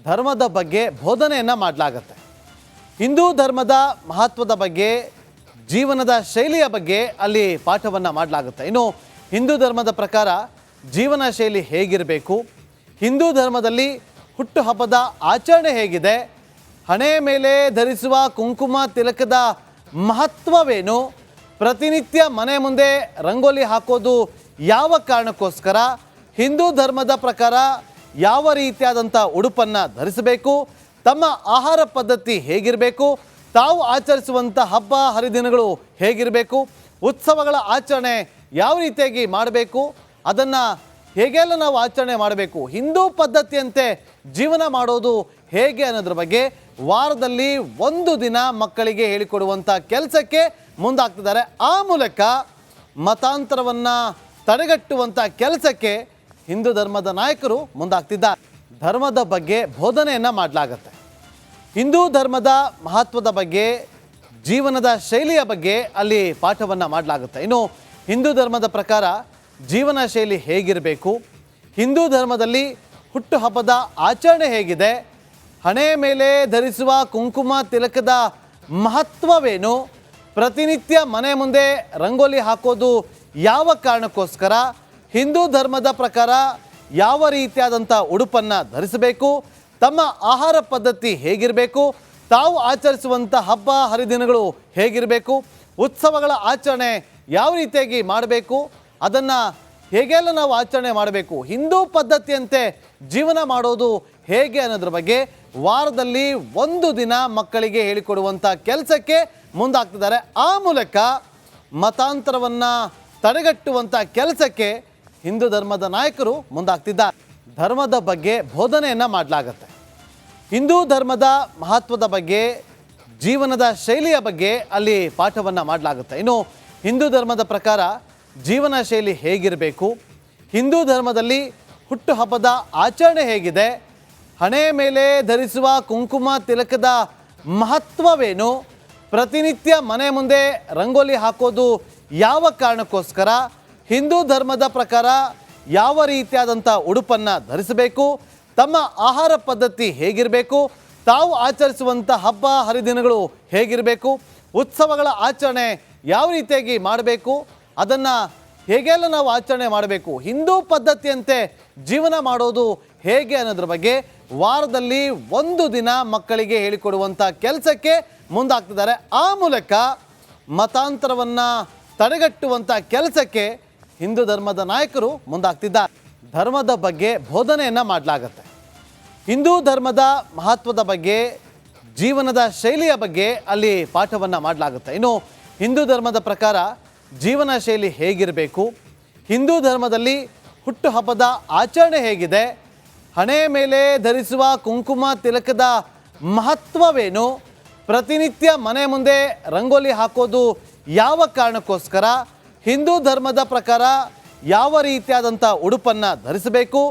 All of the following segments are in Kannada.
ಧರ್ಮದ ಬಗ್ಗೆ ಬೋಧನೆಯನ್ನು ಮಾಡಲಾಗುತ್ತೆ. ಹಿಂದೂ ಧರ್ಮದ ಮಹತ್ವದ ಬಗ್ಗೆ, ಜೀವನದ ಶೈಲಿಯ ಬಗ್ಗೆ ಅಲ್ಲಿ ಪಾಠವನ್ನು ಮಾಡಲಾಗುತ್ತೆ. ಇನ್ನು ಹಿಂದೂ ಧರ್ಮದ ಪ್ರಕಾರ ಜೀವನ ಶೈಲಿ ಹೇಗಿರಬೇಕು, ಹಿಂದೂ ಧರ್ಮದಲ್ಲಿ ಹುಟ್ಟುಹಬ್ಬದ ಆಚರಣೆ ಹೇಗಿದೆ, ಹಣೆ ಮೇಲೆ ಧರಿಸುವ ಕುಂಕುಮ ತಿಲಕದ ಮಹತ್ವವೇನು, ಪ್ರತಿನಿತ್ಯ ಮನೆ ಮುಂದೆ ರಂಗೋಲಿ ಹಾಕೋದು ಯಾವ ಕಾರಣಕ್ಕೋಸ್ಕರ, ಹಿಂದೂ ಧರ್ಮದ ಪ್ರಕಾರ ಯಾವ ರೀತಿಯಾದಂಥ ಉಡುಪನ್ನು ಧರಿಸಬೇಕು, ತಮ್ಮ ಆಹಾರ ಪದ್ಧತಿ ಹೇಗಿರಬೇಕು, ತಾವು ಆಚರಿಸುವಂಥ ಹಬ್ಬ ಹರಿದಿನಗಳು ಹೇಗಿರಬೇಕು, ಉತ್ಸವಗಳ ಆಚರಣೆ ಯಾವ ರೀತಿಯಾಗಿ ಮಾಡಬೇಕು, ಅದನ್ನು ಹೇಗೆಲ್ಲ ನಾವು ಆಚರಣೆ ಮಾಡಬೇಕು, ಹಿಂದೂ ಪದ್ಧತಿಯಂತೆ ಜೀವನ ಮಾಡೋದು ಹೇಗೆ ಅನ್ನೋದ್ರ ಬಗ್ಗೆ ವಾರದಲ್ಲಿ ಒಂದು ದಿನ ಮಕ್ಕಳಿಗೆ ಹೇಳಿಕೊಡುವಂಥ ಕೆಲಸಕ್ಕೆ ಮುಂದಾಗ್ತಿದ್ದಾರೆ. ಆ ಮೂಲಕ ಮತಾಂತರವನ್ನು ತಡೆಗಟ್ಟುವಂಥ ಕೆಲಸಕ್ಕೆ ಹಿಂದೂ ಧರ್ಮದ ನಾಯಕರು ಮುಂದಾಗ್ತಿದ್ದಾರೆ. ಧರ್ಮದ ಬಗ್ಗೆ ಬೋಧನೆಯನ್ನು ಮಾಡಲಾಗತ್ತೆ. ಹಿಂದೂ ಧರ್ಮದ ಮಹತ್ವದ ಬಗ್ಗೆ, ಜೀವನದ ಶೈಲಿಯ ಬಗ್ಗೆ ಅಲ್ಲಿ ಪಾಠವನ್ನು ಮಾಡಲಾಗುತ್ತೆ. ಇನ್ನು ಹಿಂದೂ ಧರ್ಮದ ಪ್ರಕಾರ ಜೀವನ ಶೈಲಿ ಹೇಗಿರಬೇಕು, ಹಿಂದೂ ಧರ್ಮದಲ್ಲಿ ಹುಟ್ಟುಹಬ್ಬದ ಆಚರಣೆ ಹೇಗಿದೆ, ಹಣೆ ಮೇಲೆ ಧರಿಸುವ ಕುಂಕುಮ ತಿಲಕದ ಮಹತ್ವವೇನು, ಪ್ರತಿನಿತ್ಯ ಮನೆ ಮುಂದೆ ರಂಗೋಲಿ ಹಾಕೋದು ಯಾವ ಕಾರಣಕ್ಕೋಸ್ಕರ, ಹಿಂದೂ ಧರ್ಮದ ಪ್ರಕಾರ ಯಾವ ರೀತಿಯಾದಂಥ ಉಡುಪನ್ನು ಧರಿಸಬೇಕು, ತಮ್ಮ ಆಹಾರ ಪದ್ಧತಿ ಹೇಗಿರಬೇಕು, ತಾವು ಆಚರಿಸುವಂಥ ಹಬ್ಬ ಹರಿದಿನಗಳು ಹೇಗಿರಬೇಕು, ಉತ್ಸವಗಳ ಆಚರಣೆ ಯಾವ ರೀತಿಯಾಗಿ ಮಾಡಬೇಕು, ಅದನ್ನು ಹೇಗೆಲ್ಲ ನಾವು ಆಚರಣೆ ಮಾಡಬೇಕು, ಹಿಂದೂ ಪದ್ಧತಿಯಂತೆ ಜೀವನ ಮಾಡೋದು ಹೇಗೆ ಅನ್ನೋದ್ರ ಬಗ್ಗೆ ವಾರದಲ್ಲಿ ಒಂದು ದಿನ ಮಕ್ಕಳಿಗೆ ಹೇಳಿಕೊಡುವಂಥ ಕೆಲಸಕ್ಕೆ ಮುಂದಾಗ್ತಿದ್ದಾರೆ. ಆ ಮೂಲಕ ಮತಾಂತರವನ್ನು ತಡೆಗಟ್ಟುವಂಥ ಕೆಲಸಕ್ಕೆ ಹಿಂದೂ ಧರ್ಮದ ನಾಯಕರು ಮುಂದಾಗ್ತಿದ್ದಾರೆ. ಧರ್ಮದ ಬಗ್ಗೆ ಬೋಧನೆಯನ್ನು ಮಾಡಲಾಗತ್ತೆ. ಹಿಂದೂ ಧರ್ಮದ ಮಹತ್ವದ ಬಗ್ಗೆ, ಜೀವನದ ಶೈಲಿಯ ಬಗ್ಗೆ ಅಲ್ಲಿ ಪಾಠವನ್ನು ಮಾಡಲಾಗುತ್ತೆ. ಇನ್ನು ಹಿಂದೂ ಧರ್ಮದ ಪ್ರಕಾರ ಜೀವನ ಶೈಲಿ ಹೇಗಿರಬೇಕು, ಹಿಂದೂ ಧರ್ಮದಲ್ಲಿ ಹುಟ್ಟುಹಬ್ಬದ ಆಚರಣೆ ಹೇಗಿದೆ, ಹಣೆ ಮೇಲೆ ಧರಿಸುವ ಕುಂಕುಮ ತಿಲಕದ ಮಹತ್ವವೇನು, ಪ್ರತಿನಿತ್ಯ ಮನೆ ಮುಂದೆ ರಂಗೋಲಿ ಹಾಕೋದು ಯಾವ ಕಾರಣಕ್ಕೋಸ್ಕರ, ಹಿಂದೂ ಧರ್ಮದ ಪ್ರಕಾರ ಯಾವ ರೀತಿಯಾದಂಥ ಉಡುಪನ್ನು ಧರಿಸಬೇಕು, ತಮ್ಮ ಆಹಾರ ಪದ್ಧತಿ ಹೇಗಿರಬೇಕು, ತಾವು ಆಚರಿಸುವಂಥ ಹಬ್ಬ ಹರಿದಿನಗಳು ಹೇಗಿರಬೇಕು, ಉತ್ಸವಗಳ ಆಚರಣೆ ಯಾವ ರೀತಿಯಾಗಿ ಮಾಡಬೇಕು, ಅದನ್ನು ಹೇಗೆಲ್ಲ ನಾವು ಆಚರಣೆ ಮಾಡಬೇಕು, ಹಿಂದೂ ಪದ್ಧತಿಯಂತೆ ಜೀವನ ಮಾಡೋದು ಹೇಗೆ ಅನ್ನೋದ್ರ ಬಗ್ಗೆ ವಾರದಲ್ಲಿ ಒಂದು ದಿನ ಮಕ್ಕಳಿಗೆ ಹೇಳಿಕೊಡುವಂಥ ಕೆಲಸಕ್ಕೆ ಮುಂದಾಗ್ತಿದ್ದಾರೆ. ಆ ಮೂಲಕ ಮತಾಂತರವನ್ನು ತಡೆಗಟ್ಟುವಂಥ ಕೆಲಸಕ್ಕೆ ಹಿಂದೂ ಧರ್ಮದ ನಾಯಕರು ಮುಂದಾಗ್ತಿದ್ದಾರೆ. ಧರ್ಮದ ಬಗ್ಗೆ ಬೋಧನೆಯನ್ನು ಮಾಡಲಾಗತ್ತೆ. ಹಿಂದೂ ಧರ್ಮದ ಮಹತ್ವದ ಬಗ್ಗೆ, ಜೀವನದ ಶೈಲಿಯ ಬಗ್ಗೆ ಅಲ್ಲಿ ಪಾಠವನ್ನು ಮಾಡಲಾಗುತ್ತೆ. ಇನ್ನು ಹಿಂದೂ ಧರ್ಮದ ಪ್ರಕಾರ ಜೀವನ ಶೈಲಿ ಹೇಗಿರಬೇಕು, ಹಿಂದೂ ಧರ್ಮದಲ್ಲಿ ಹುಟ್ಟುಹಬ್ಬದ ಆಚರಣೆ ಹೇಗಿದೆ, ಹಣೆ ಮೇಲೆ ಧರಿಸುವ ಕುಂಕುಮ ತಿಲಕದ ಮಹತ್ವವೇನು, ಪ್ರತಿನಿತ್ಯ ಮನೆ ಮುಂದೆ ರಂಗೋಲಿ ಹಾಕೋದು ಯಾವ ಕಾರಣಕ್ಕೋಸ್ಕರ, ಹಿಂದೂ ಧರ್ಮದ ಪ್ರಕಾರ ಯಾವ ರೀತಿಯಾದಂಥ ಉಡುಪನ್ನು ಧರಿಸಬೇಕು,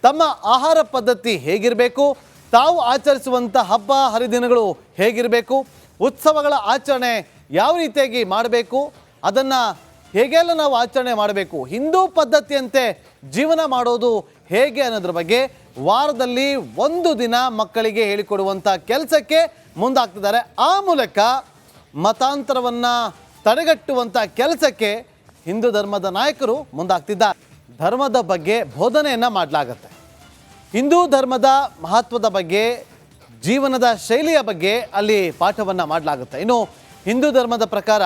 ತಮ್ಮ ಆಹಾರ ಪದ್ಧತಿ ಹೇಗಿರಬೇಕು, ತಾವು ಆಚರಿಸುವಂಥ ಹಬ್ಬ ಹರಿದಿನಗಳು ಹೇಗಿರಬೇಕು, ಉತ್ಸವಗಳ ಆಚರಣೆ ಯಾವ ರೀತಿಯಾಗಿ ಮಾಡಬೇಕು, ಅದನ್ನು ಹೇಗೆಲ್ಲ ನಾವು ಆಚರಣೆ ಮಾಡಬೇಕು, ಹಿಂದೂ ಪದ್ಧತಿಯಂತೆ ಜೀವನ ಮಾಡೋದು ಹೇಗೆ ಅನ್ನೋದ್ರ ಬಗ್ಗೆ ವಾರದಲ್ಲಿ ಒಂದು ದಿನ ಮಕ್ಕಳಿಗೆ ಹೇಳಿಕೊಡುವಂಥ ಕೆಲಸಕ್ಕೆ ಮುಂದಾಗ್ತಿದ್ದಾರೆ. ಆ ಮೂಲಕ ಮತಾಂತರವನ್ನು ತಡೆಗಟ್ಟುವಂಥ ಕೆಲಸಕ್ಕೆ ಹಿಂದೂ ಧರ್ಮದ ನಾಯಕರು ಮುಂದಾಗ್ತಿದ್ದಾರೆ. ಧರ್ಮದ ಬಗ್ಗೆ ಬೋಧನೆಯನ್ನು ಮಾಡಲಾಗತ್ತೆ. ಹಿಂದೂ ಧರ್ಮದ ಮಹತ್ವದ ಬಗ್ಗೆ, ಜೀವನದ ಶೈಲಿಯ ಬಗ್ಗೆ ಅಲ್ಲಿ ಪಾಠವನ್ನು ಮಾಡಲಾಗುತ್ತೆ. ಇನ್ನು ಹಿಂದೂ ಧರ್ಮದ ಪ್ರಕಾರ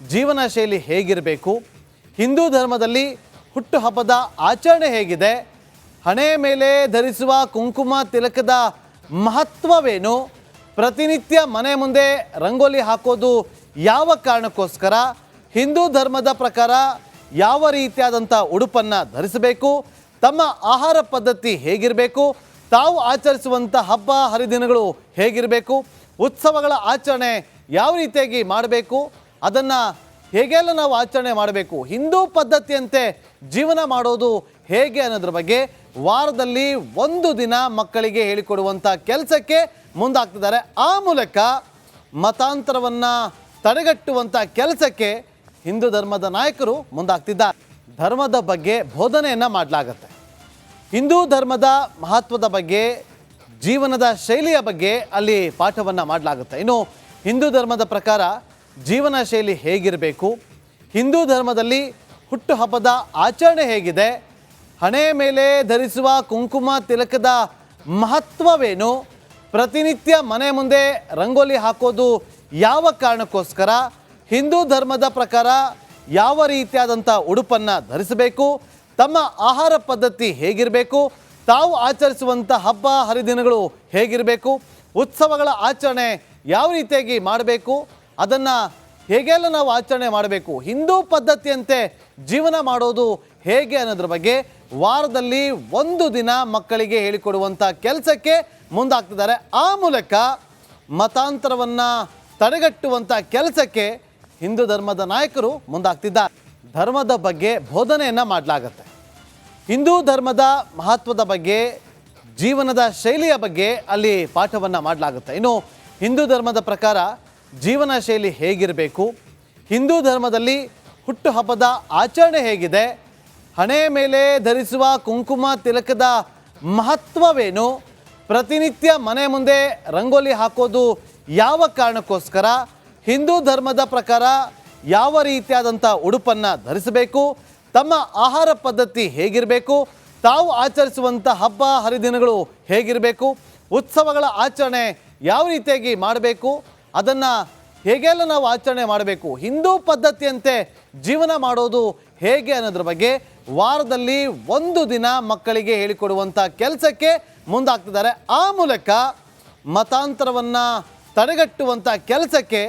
ಜೀವನ ಶೈಲಿ ಹೇಗಿರಬೇಕು, ಹಿಂದೂ ಧರ್ಮದಲ್ಲಿ ಹುಟ್ಟುಹಬ್ಬದ ಆಚರಣೆ ಹೇಗಿದೆ, ಹಣೆ ಮೇಲೆ ಧರಿಸುವ ಕುಂಕುಮ ತಿಲಕದ ಮಹತ್ವವೇನು, ಪ್ರತಿನಿತ್ಯ ಮನೆ ಮುಂದೆ ರಂಗೋಲಿ ಹಾಕೋದು ಯಾವ ಕಾರಣಕ್ಕೋಸ್ಕರ, ಹಿಂದೂ ಧರ್ಮದ ಪ್ರಕಾರ ಯಾವ ರೀತಿಯಾದಂಥ ಉಡುಪನ್ನು ಧರಿಸಬೇಕು, ತಮ್ಮ ಆಹಾರ ಪದ್ಧತಿ ಹೇಗಿರಬೇಕು, ತಾವು ಆಚರಿಸುವಂಥ ಹಬ್ಬ ಹರಿದಿನಗಳು ಹೇಗಿರಬೇಕು, ಉತ್ಸವಗಳ ಆಚರಣೆ ಯಾವ ರೀತಿಯಾಗಿ ಮಾಡಬೇಕು, ಅದನ್ನು ಹೇಗೆಲ್ಲ ನಾವು ಆಚರಣೆ ಮಾಡಬೇಕು, ಹಿಂದೂ ಪದ್ಧತಿಯಂತೆ ಜೀವನ ಮಾಡೋದು ಹೇಗೆ ಅನ್ನೋದ್ರ ಬಗ್ಗೆ ವಾರದಲ್ಲಿ ಒಂದು ದಿನ ಮಕ್ಕಳಿಗೆ ಹೇಳಿಕೊಡುವಂಥ ಕೆಲಸಕ್ಕೆ ಮುಂದಾಗ್ತಿದ್ದಾರೆ. ಆ ಮೂಲಕ ಮತಾಂತರವನ್ನು ತಡೆಗಟ್ಟುವಂಥ ಕೆಲಸಕ್ಕೆ ಹಿಂದೂ ಧರ್ಮದ ನಾಯಕರು ಮುಂದಾಗ್ತಿದ್ದಾರೆ. ಧರ್ಮದ ಬಗ್ಗೆ ಬೋಧನೆಯನ್ನು ಮಾಡಲಾಗತ್ತೆ. ಹಿಂದೂ ಧರ್ಮದ ಮಹತ್ವದ ಬಗ್ಗೆ, ಜೀವನದ ಶೈಲಿಯ ಬಗ್ಗೆ ಅಲ್ಲಿ ಪಾಠವನ್ನು ಮಾಡಲಾಗುತ್ತೆ. ಇನ್ನು ಹಿಂದೂ ಧರ್ಮದ ಪ್ರಕಾರ ಜೀವನ ಶೈಲಿ ಹೇಗಿರಬೇಕು, ಹಿಂದೂ ಧರ್ಮದಲ್ಲಿ ಹುಟ್ಟುಹಬ್ಬದ ಆಚರಣೆ ಹೇಗಿದೆ, ಹಣೆ ಮೇಲೆ ಧರಿಸುವ ಕುಂಕುಮ ತಿಲಕದ ಮಹತ್ವವೇನು, ಪ್ರತಿನಿತ್ಯ ಮನೆ ಮುಂದೆ ರಂಗೋಲಿ ಹಾಕೋದು ಯಾವ ಕಾರಣಕ್ಕೋಸ್ಕರ, ಹಿಂದೂ ಧರ್ಮದ ಪ್ರಕಾರ ಯಾವ ರೀತಿಯಾದಂಥ ಉಡುಪನ್ನು ಧರಿಸಬೇಕು, ತಮ್ಮ ಆಹಾರ ಪದ್ಧತಿ ಹೇಗಿರಬೇಕು, ತಾವು ಆಚರಿಸುವಂಥ ಹಬ್ಬ ಹರಿದಿನಗಳು ಹೇಗಿರಬೇಕು, ಉತ್ಸವಗಳ ಆಚರಣೆ ಯಾವ ರೀತಿಯಾಗಿ ಮಾಡಬೇಕು, ಅದನ್ನು ಹೇಗೆಲ್ಲ ನಾವು ಆಚರಣೆ ಮಾಡಬೇಕು, ಹಿಂದೂ ಪದ್ಧತಿಯಂತೆ ಜೀವನ ಮಾಡೋದು ಹೇಗೆ ಅನ್ನೋದ್ರ ಬಗ್ಗೆ ವಾರದಲ್ಲಿ ಒಂದು ದಿನ ಮಕ್ಕಳಿಗೆ ಹೇಳಿಕೊಡುವಂಥ ಕೆಲಸಕ್ಕೆ ಮುಂದಾಗ್ತಿದ್ದಾರೆ. ಆ ಮೂಲಕ ಮತಾಂತರವನ್ನು ತಡೆಗಟ್ಟುವಂಥ ಕೆಲಸಕ್ಕೆ ಹಿಂದೂ ಧರ್ಮದ ನಾಯಕರು ಮುಂದಾಗ್ತಿದ್ದಾರೆ. ಧರ್ಮದ ಬಗ್ಗೆ ಬೋಧನೆಯನ್ನು ಮಾಡಲಾಗತ್ತೆ. ಹಿಂದೂ ಧರ್ಮದ ಮಹತ್ವದ ಬಗ್ಗೆ, ಜೀವನದ ಶೈಲಿಯ ಬಗ್ಗೆ ಅಲ್ಲಿ ಪಾಠವನ್ನು ಮಾಡಲಾಗುತ್ತೆ. ಇನ್ನು ಹಿಂದೂ ಧರ್ಮದ ಪ್ರಕಾರ ಜೀವನ ಶೈಲಿ ಹೇಗಿರಬೇಕು, ಹಿಂದೂ ಧರ್ಮದಲ್ಲಿ ಹುಟ್ಟುಹಬ್ಬದ ಆಚರಣೆ ಹೇಗಿದೆ, ಹಣೆ ಮೇಲೆ ಧರಿಸುವ ಕುಂಕುಮ ತಿಲಕದ ಮಹತ್ವವೇನು, ಪ್ರತಿನಿತ್ಯ ಮನೆ ಮುಂದೆ ರಂಗೋಲಿ ಹಾಕೋದು ಯಾವ ಕಾರಣಕ್ಕೋಸ್ಕರ, ಹಿಂದೂ ಧರ್ಮದ ಪ್ರಕಾರ ಯಾವ ರೀತಿಯಾದಂಥ ಉಡುಪನ್ನು ಧರಿಸಬೇಕು, ತಮ್ಮ ಆಹಾರ ಪದ್ಧತಿ ಹೇಗಿರಬೇಕು, ತಾವು ಆಚರಿಸುವಂಥ ಹಬ್ಬ ಹರಿದಿನಗಳು ಹೇಗಿರಬೇಕು, ಉತ್ಸವಗಳ ಆಚರಣೆ ಯಾವ ರೀತಿಯಾಗಿ ಮಾಡಬೇಕು, ಅದನ್ನು ಹೇಗೆಲ್ಲ ನಾವು ಆಚರಣೆ ಮಾಡಬೇಕು, ಹಿಂದೂ ಪದ್ಧತಿಯಂತೆ ಜೀವನ ಮಾಡೋದು ಹೇಗೆ ಅನ್ನೋದ್ರ ಬಗ್ಗೆ ವಾರದಲ್ಲಿ ಒಂದು ದಿನ ಮಕ್ಕಳಿಗೆ ಹೇಳಿಕೊಡುವಂಥ ಕೆಲಸಕ್ಕೆ ಮುಂದಾಗ್ತಿದ್ದಾರೆ. ಆ ಮೂಲಕ ಮತಾಂತರವನ್ನು ತಡೆಗಟ್ಟುವಂಥ ಕೆಲಸಕ್ಕೆ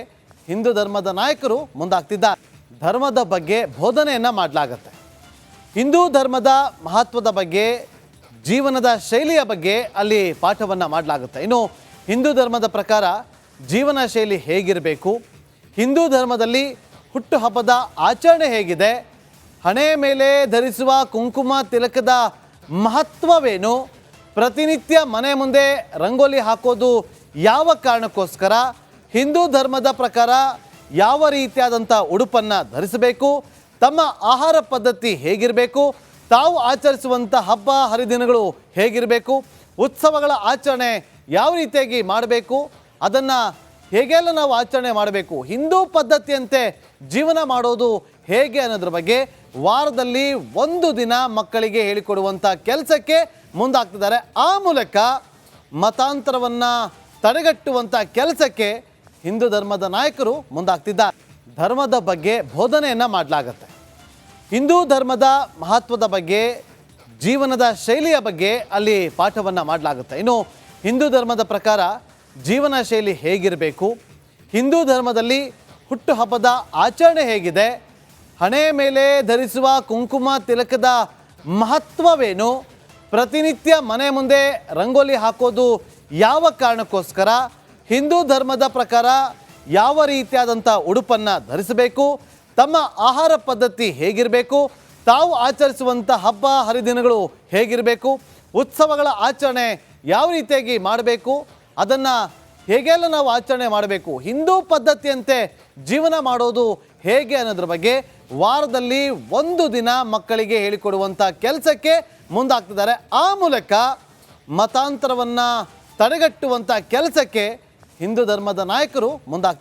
ಹಿಂದೂ ಧರ್ಮದ ನಾಯಕರು ಮುಂದಾಗ್ತಿದ್ದಾರೆ. ಧರ್ಮದ ಬಗ್ಗೆ ಬೋಧನೆಯನ್ನು ಮಾಡಲಾಗತ್ತೆ. ಹಿಂದೂ ಧರ್ಮದ ಮಹತ್ವದ ಬಗ್ಗೆ, ಜೀವನದ ಶೈಲಿಯ ಬಗ್ಗೆ ಅಲ್ಲಿ ಪಾಠವನ್ನು ಮಾಡಲಾಗುತ್ತೆ. ಇನ್ನು ಹಿಂದೂ ಧರ್ಮದ ಪ್ರಕಾರ ಜೀವನ ಶೈಲಿ ಹೇಗಿರಬೇಕು, ಹಿಂದೂ ಧರ್ಮದಲ್ಲಿ ಹುಟ್ಟುಹಬ್ಬದ ಆಚರಣೆ ಹೇಗಿದೆ, ಹಣೆ ಮೇಲೆ ಧರಿಸುವ ಕುಂಕುಮ ತಿಲಕದ ಮಹತ್ವವೇನು, ಪ್ರತಿನಿತ್ಯ ಮನೆ ಮುಂದೆ ರಂಗೋಲಿ ಹಾಕೋದು ಯಾವ ಕಾರಣಕ್ಕೋಸ್ಕರ, ಹಿಂದೂ ಧರ್ಮದ ಪ್ರಕಾರ ಯಾವ ರೀತಿಯಾದಂಥ ಉಡುಪನ್ನು ಧರಿಸಬೇಕು, ತಮ್ಮ ಆಹಾರ ಪದ್ಧತಿ ಹೇಗಿರಬೇಕು, ತಾವು ಆಚರಿಸುವಂಥ ಹಬ್ಬ ಹರಿದಿನಗಳು ಹೇಗಿರಬೇಕು, ಉತ್ಸವಗಳ ಆಚರಣೆ ಯಾವ ರೀತಿಯಾಗಿ ಮಾಡಬೇಕು, ಅದನ್ನು ಹೇಗೆಲ್ಲ ನಾವು ಆಚರಣೆ ಮಾಡಬೇಕು, ಹಿಂದೂ ಪದ್ಧತಿಯಂತೆ ಜೀವನ ಮಾಡೋದು ಹೇಗೆ ಅನ್ನೋದ್ರ ಬಗ್ಗೆ ವಾರದಲ್ಲಿ ಒಂದು ದಿನ ಮಕ್ಕಳಿಗೆ ಹೇಳಿಕೊಡುವಂಥ ಕೆಲಸಕ್ಕೆ ಮುಂದಾಗ್ತಿದ್ದಾರೆ. ಆ ಮೂಲಕ ಮತಾಂತರವನ್ನು ತಡೆಗಟ್ಟುವಂಥ ಕೆಲಸಕ್ಕೆ ಹಿಂದೂ ಧರ್ಮದ ನಾಯಕರು ಮುಂದಾಗ್ತಿದ್ದಾರೆ. ಧರ್ಮದ ಬಗ್ಗೆ ಬೋಧನೆಯನ್ನು ಮಾಡಲಾಗತ್ತೆ. ಹಿಂದೂ ಧರ್ಮದ ಮಹತ್ವದ ಬಗ್ಗೆ, ಜೀವನದ ಶೈಲಿಯ ಬಗ್ಗೆ ಅಲ್ಲಿ ಪಾಠವನ್ನು ಮಾಡಲಾಗುತ್ತೆ. ಇನ್ನು ಹಿಂದೂ ಧರ್ಮದ ಪ್ರಕಾರ ಜೀವನ ಶೈಲಿ ಹೇಗಿರಬೇಕು, ಹಿಂದೂ ಧರ್ಮದಲ್ಲಿ ಹುಟ್ಟುಹಬ್ಬದ ಆಚರಣೆ ಹೇಗಿದೆ, ಹಣೆ ಮೇಲೆ ಧರಿಸುವ ಕುಂಕುಮ ತಿಲಕದ ಮಹತ್ವವೇನು, ಪ್ರತಿನಿತ್ಯ ಮನೆ ಮುಂದೆ ರಂಗೋಲಿ ಹಾಕೋದು ಯಾವ ಕಾರಣಕ್ಕೋಸ್ಕರ, ಹಿಂದೂ ಧರ್ಮದ ಪ್ರಕಾರ ಯಾವ ರೀತಿಯಾದಂಥ ಉಡುಪನ್ನು ಧರಿಸಬೇಕು, ತಮ್ಮ ಆಹಾರ ಪದ್ಧತಿ ಹೇಗಿರಬೇಕು, ತಾವು ಆಚರಿಸುವಂಥ ಹಬ್ಬ ಹರಿದಿನಗಳು ಹೇಗಿರಬೇಕು, ಉತ್ಸವಗಳ ಆಚರಣೆ ಯಾವ ರೀತಿಯಾಗಿ ಮಾಡಬೇಕು, ಅದನ್ನು ಹೇಗೆಲ್ಲ ನಾವು ಆಚರಣೆ ಮಾಡಬೇಕು, ಹಿಂದೂ ಪದ್ಧತಿಯಂತೆ ಜೀವನ ಮಾಡೋದು ಹೇಗೆ ಅನ್ನೋದ್ರ ಬಗ್ಗೆ ವಾರದಲ್ಲಿ ಒಂದು ದಿನ ಮಕ್ಕಳಿಗೆ ಹೇಳಿಕೊಡುವಂಥ ಕೆಲಸಕ್ಕೆ ಮುಂದಾಗ್ತಿದ್ದಾರೆ. ಆ ಮೂಲಕ ಮತಾಂತರವನ್ನು ತಡೆಗಟ್ಟುವಂಥ ಕೆಲಸಕ್ಕೆ ಹಿಂದೂ ಧರ್ಮದ ನಾಯಕರು ಮುಂದಾಗ್ತಿದ್ದಾರೆ.